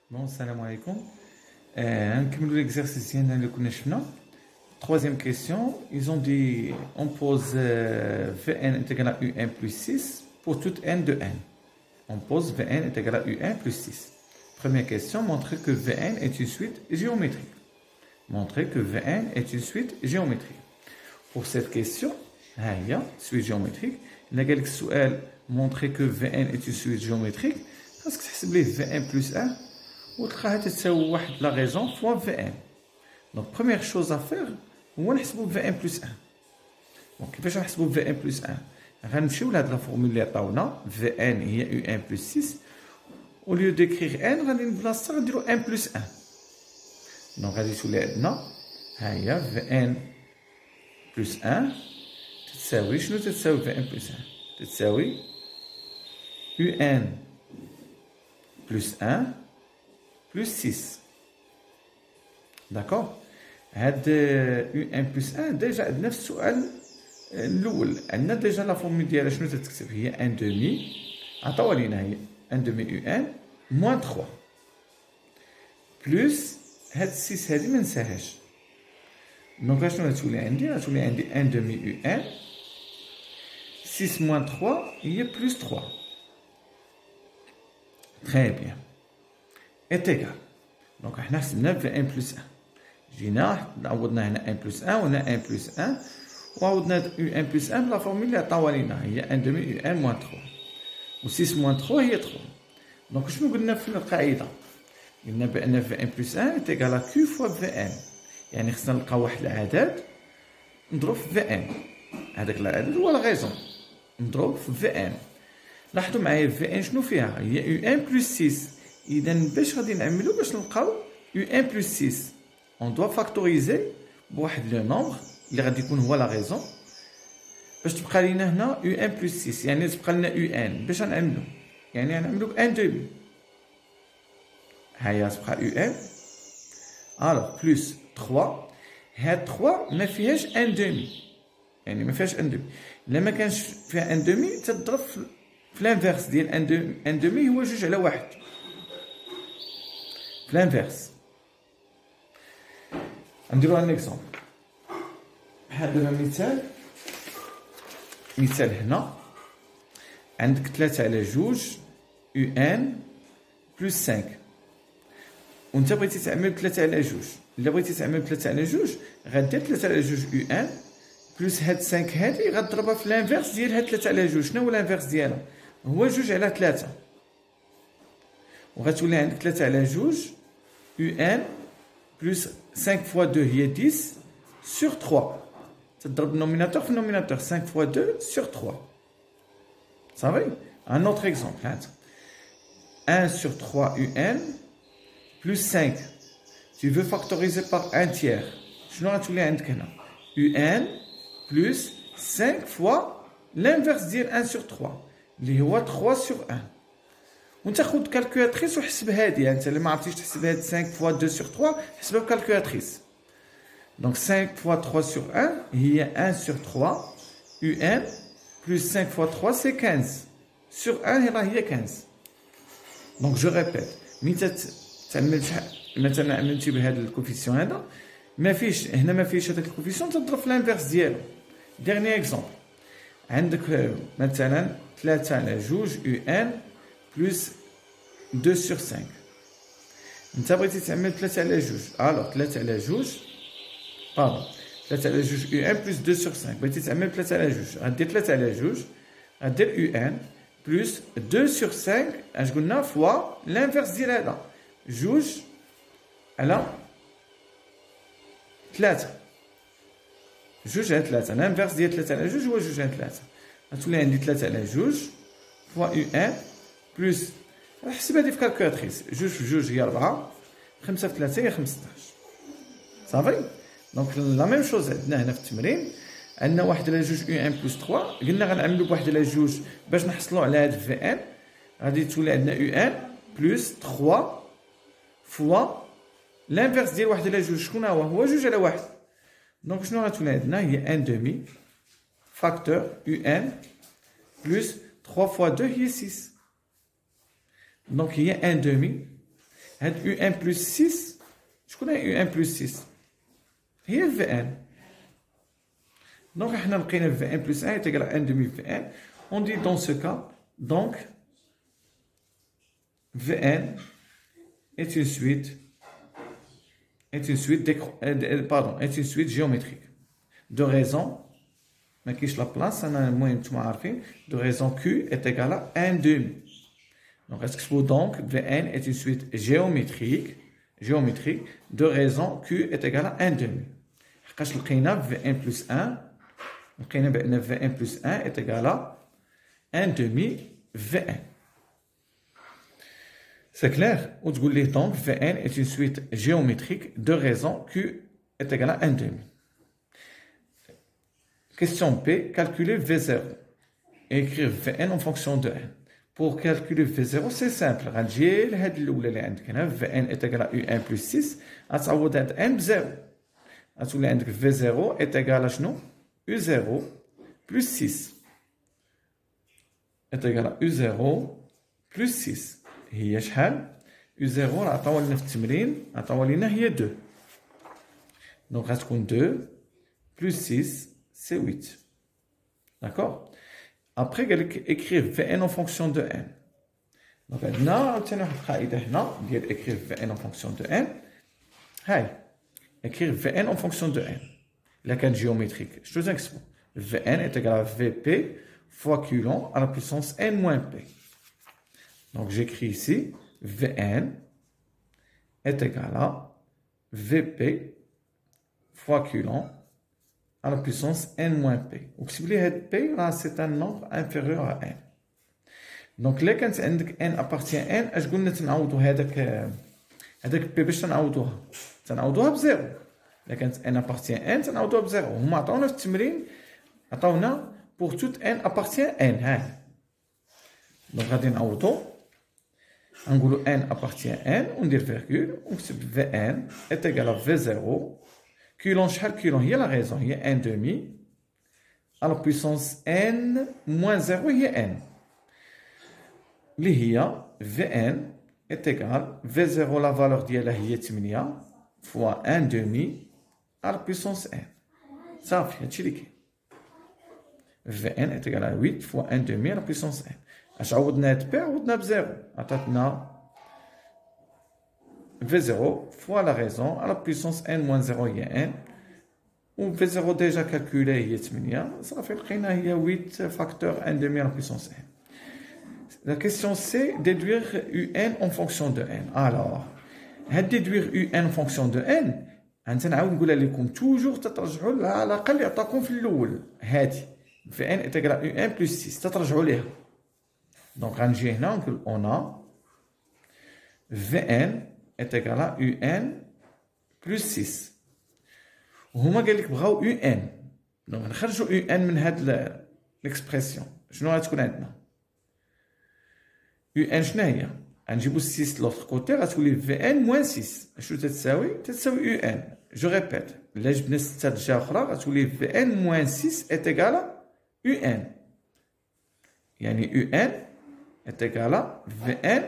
Bon, salam alaikum. On l'exercice ديالنا اللي كنا شفنا. Troisième question, ils ont dit on pose Vn est égal à Un plus 6 pour toute n de n. On pose Vn est égal à Un plus 6. Première question, montrer que Vn est une suite géométrique. Montrer que Vn est une suite géométrique. Pour cette question, il y a suite géométrique. Il y a quelques سؤال montrer que Vn est une suite géométrique. Parce que c'est Vn plus 1 وتلقاها تساوي واحد لا raison fois Vn. Donc première chose à faire هو نحسبوا Vn plus 1. Donc كيفاش نحسبوا Vn plus 1 غنمشيو لهاد لا فورمول اللي عطاونا Vn هي Un plus 6 au lieu d'écrire n غادي نبلاصتها غنديرو 1 plus 1. Donc غادي تولي عندنا ها هي Vn plus 1 تساوي شنو تساوي Vn plus 1 تساوي Un plus 1 plus 6. D'accord. هاد Un plus 1 déjà عندنا في السؤال الأول عندنا déjà لا فورمول ديالها شنو تتكتب هي ان دومي عطاوها لينا هي ان دومي Un moins 3 بلس هاد 6 هادي ما ننساهاش. دونك شنو غتولي عندي؟ غتولي عندي ان دومي Un 6 moins 3 هي بلس 3. Très bien. est égal. Donc احنا حسبنا في ان بلس 1 جينا عوضنا هنا ان بلس 1 وهنا ان بلس 1 وعوضنا ان بلس 1 بلا فورمول اللي عطاوها لينا هي ان دومي ان موان 3 و 6 موان 3 هي 3. دونك شنو قلنا في القاعده؟ قلنا بان في ان بلس 1 est égal à q fois Vn. يعني خصنا نلقاو واحد العدد نضرب في Vn. هذاك العدد هو لا غيزون نضرب في Vn. لاحظوا معايا Vn شنو فيها؟ هي ان بلس 6. إذا باش غادي نعملو باش نلقاو Un plus 6 on doit factoriser بواحد لو نومبر اللي غادي يكون هو لا غيزون باش تبقى لينا هنا Un plus 6 يعني تبقى لنا Un باش غنعملو يعني غنعملو ان دومي هيا تبقى Un الوغ بلس 3 هاد 3 ما فيهاش ان دومي يعني ما فيهاش ان دومي الا ما كانش فيها ان دومي تضرب في الانفيرس ديال ان دومي هو 2 على 1 في الانفيرس. نديرو ان اكزومبل هذا مثال هنا عندك 3 على 2 Un بلس 5 وانت بغيتي تعمل 3 على 2. الا بغيتي تعمل 3 على 2 غدير 3 على 2 Un بلس هاد 5 هادي غضربها في الانفيرس ديال هاد 3 على 2. شنو هو الانفيرس ديالها؟ هو 2 على 3 وغتولي عندك 3 على 2 Un plus 5 fois 2 هي 10 sur 3. تضرب النوميناتور في النوميناتور 5 fois 2 sur 3. صافي. Un autre exemple هذا 1 sur 3 Un plus 5. Tu veux factoriser par 1 tiers. شنو غتولي عندك هنا؟ Un plus 5 fois l'inverse ديال 1 sur 3 اللي هو 3 sur 1. وانت خد كالكولاتريس وحسب هادي. يعني انت اللي ما عرفتيش تحسب هاد 5 فوا 2 sur 3 حسبها بكالكولاتريس. دونك 5 فوا 3 sur 1 هي 1 sur 3 Un plus 5 fois 3 c'est 15 sur 1 هي 15. دونك جو ريبيت ملي تعمل مثلا عملتي بهذا الكوفيسيون هذا ما فيش هنا ما فيش هذاك الكوفيسيون تضرب في الانفيرس ديالو. ديرني اكزومبل عندك مثلا 3 على 2 Un plus 2 sur 5. انت بغيتي تعمل 3 على 2 الوغ 3 على 2 باردون 3 على 2 Un plus 2 sur 5 بغيتي تعمل 3 على 2 غدير 3 على 2 غدير Un plus 2 sur 5 اش قلنا فوا الانفيرس ديال هذا 2 على 3 2 على 3 الانفيرس ديال 3 على 2 هو 2 على 3 غتولي عندي 3 على 2 فوا Un بلس حسب هادي في كالكولاتريس 2 في 2 هي 4 5 في 3 هي 15. صافي. دونك لا ميم شوز عندنا هنا في التمرين عندنا 1 على 2 Un بلس 3 قلنا غنعملو بواحد على 2 باش نحصلو على هاد Vn غادي تولي عندنا Un بلس 3 فوا الانفيرس ديال 1 على 2 شكون هو 2 على 1. دونك شنو غتولي عندنا هي ان دومي فاكتور Un بلس 3 فوا 2 هي 6. Donc il y a un demi هاد UN plus 6 شكون هي UN plus 6 هي VN. Donc احنا لقينا VN plus 1 est égal à 1 demi VN. On dit dans ce cas donc VN est une suite géométrique de raison ما كاينش لا بلاص انا المهم نتوما عارفين de raison Q est égal à 1 demi. Donc est-ce que donc Vn est une suite géométrique de raison Q est égal à 1 demi. حقاش لقينا Vn plus 1 لقينا بان Vn plus 1 est égal à 1 demi Vn. C'est clair? Ou tu dis donc Vn est une suite géométrique de raison Q est égal à 1 demi. Question P, calculer V0 et écrire Vn en fonction de n. Pour calculer V0, c'est simple. غنجي لهاد الاولى اللي عندك هنا Vn est égal à Un plus 6 غتعوض هاد n بزيرو غتولي عندك V0 est égal à شنو U0 plus 6 est égal à U0 plus 6 هي شحال U0 راه عطاوها لنا في التمرين عطاوها لنا هي 2 دونك غتكون 2 plus 6 c'est 8. D'accord? Après, il y a écrire Vn en fonction de n. Donc, on a écrire Vn en fonction de n. Écrire Vn en fonction de n. La carte géométrique. Je te explique. Vn est égal à Vp fois Qlon à la puissance n moins p. Donc, j'écris ici Vn est égal à Vp fois Qlon à la puissance n moins p. P, c'est un nombre inférieur à n. Donc, là, quand n appartient à n, je vais vous dire que p تنعوضوها بزيرو. Là, quand n appartient à n, تنعوضوها بزيرو. هما عطاونا في التمرين عطاونا pour toute n appartient à n. Donc, غادي نعوضو. نقولو n appartient à n, وندير virgule, ونكتب Vn est égal à V0. Qlon شحال Qlon هي la raison هي 1 demi à la puissance n moins 0 هي n اللي هي Vn est égal V0 la valeur ديالها هي 8 fois 1 demi à la puissance n صافي هادشي اللي كاين Vn est égal à 8 fois 1 demi à la puissance n اش عوضنا هاد بي عوضنا بزيرو عطاتنا V0 fois la raison à la puissance n moins 0 هي n ou V0 déjà calculé هي 8 صافي لقينا هي 8 facteur n demi à la puissance n. La question c'est déduire un en fonction de n. Alors هاد déduire un en fonction de n غنعاود نقولها لكم toujours تترجعوا على الاقل اللي عطاكم في الاول هادي Vn est égal à un plus 6 تترجعوا ليها. Donc غنجي هنا نقول on a Vn est égal à Un plus 6. وهما قال لك بغاو Un. دونك نخرجوا Un من هاد l'expression. شنو غتكون عندنا؟ Un شنو هي؟ غنجيبو 6 لوطخ كوتي غتولي Vn moins 6. شنو تتساوي؟ تتساوي Un. جو ريبيت. إلا جبنا 6 جهة أخرى غتولي Vn moins 6 est égal à Un. يعني Un est égal à Vn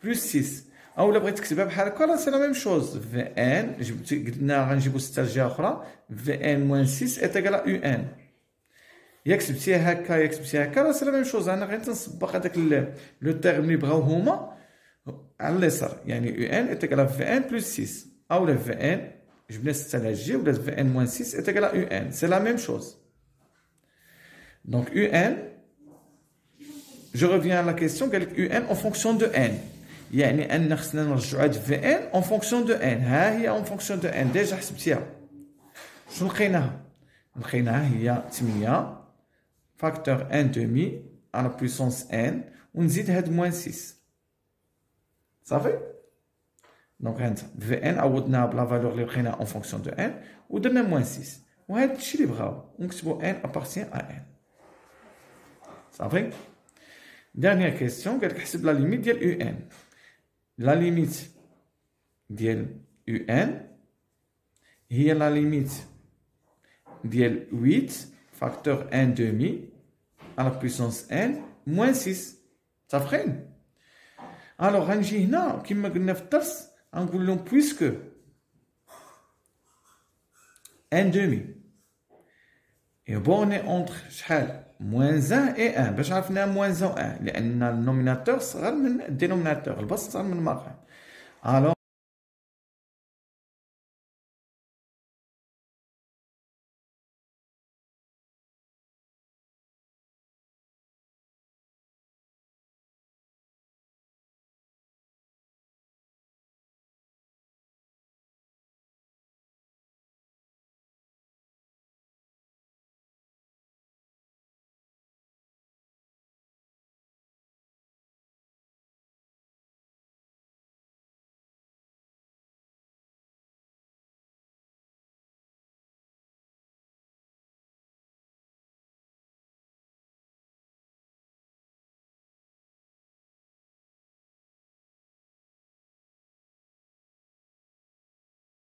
plus 6. او الا بغيت تكتبها بحال هكا راه سي لا ميم شوز في ان قلنا غنجيبو 6 جهه اخرى في ان موان 6 ايت ايكال يو ان يا كتبتيها هكا يا كتبتيها هكا راه سي لا ميم شوز. انا غير تنسبق هذاك لو تيرم اللي بغاو هما على اليسار يعني يو ان ايت ايكال في ان بلس 6 او في ان جبنا 6 على جي ولا في ان موان 6 ايت ايكال يو ان سي لا ميم شوز. دونك يو ان جو ريفيان لا كيسيون قال لك يو ان اون فونكسيون دو ان يعني ان خصنا نرجعوا هاد في ان اون فونكسيون دو ان. ها هي اون فونكسيون دو ان ديجا حسبتيها. شنو لقيناها؟ لقيناها هي 8 فاكتور ان دومي على بويسونس ان ونزيد هاد موان 6 صافي. دونك هانت في ان عوضناها بلا فالور اللي لقيناها اون فونكسيون دو ان ودرنا موان 6 وهذا الشيء اللي بغاو ونكتبوا ان ابارتيان ا ان صافي. dernière question قال لك حسب لا ليميت ديال يو ان. La limite ديال UN هي la limite ديال 8 facteur 1 demi à la puissance n moins 6 صافين. Alors, غنجي هنا كما قلنا في الدرس غنقول لهم puisque un demi est borné entre شحال moins 1 et 1 باش عرفنا moins 1 لأن النوميناتور صغر من الدينوميناتور البسط صغر من المقام. Alors